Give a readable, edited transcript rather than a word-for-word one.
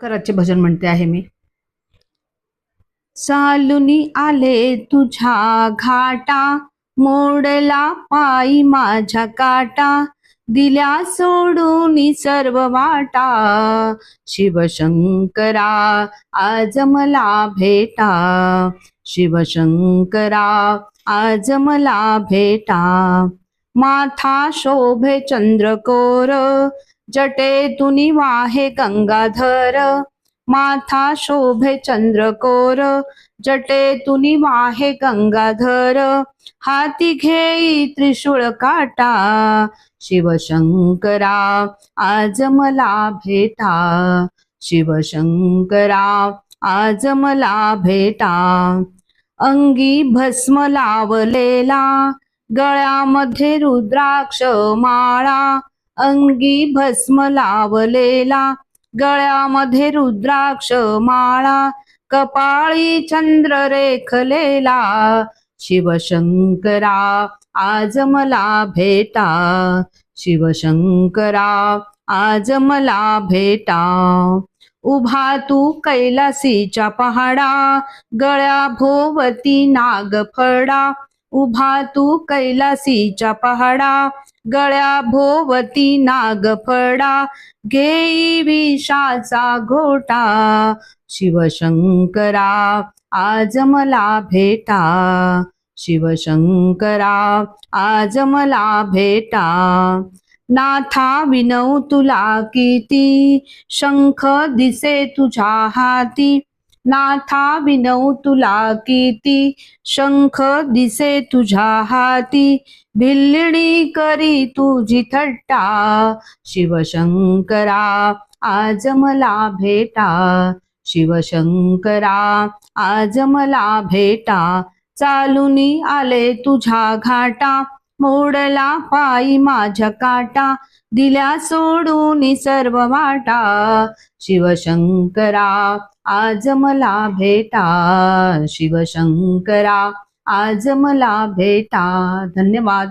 शंकराचे भजन म्हणते आहे मी. चालुनी आले तुझ्या घाटा, मोडला पायी माझ्या काटा, दिल्या सोडून सर्व वाटा, शिवशंकरा आज मला भेटा, शिवशंकरा आज मला भेटा. माथा शोभे चंद्रकोर, जटेतून वाहे गंगाधर, माथा शोभे चंद्रकोर, जटेतून वाहे गंगाधर, हाती घेई त्रिशूळ काटा, शिवशंकरा आज मला भेटा, शिवशंकरा आज मला भेटा. अंगी भस्म लावलेला, गळ्यामध्ये रुद्राक्ष माळा, अंगी भस्म लावलेला, गळ्यामध्ये रुद्राक्ष माळा, कपाळी चंद्र रेखलेला, शिवशंकरा आज मला भेटा, शिवशंकरा आज मला भेटा. उभा तू कैलासीच्या पहाडा, गळ्या भोवती नागफडा, उभा तू कैलासीच्या पहाडा, गळ्या भोवती नागफडा, घेई विषाचा घोटा, शिवशंकरा आज मला भेटा, शिवशंकरा आज मला भेटा. नाथा विनव तुला किती, शंख दिसे तुझ्या हाती, नाथा विनव तुला किती, शंख दिसे तुझ्या हाती, भिल्लणी करी तुझी थट्टा, शिवशंकरा आज मला भेटा, शिवशंकरा आज मला भेटा. चालुनी आले तुझ्या घाटा, मोडला पायी माझ्या काटा, दिल्या सोडून सर्व वाटा, शिवशंकरा आज मला भेटा, शिवशंकरा आज मला भेटा. धन्यवाद.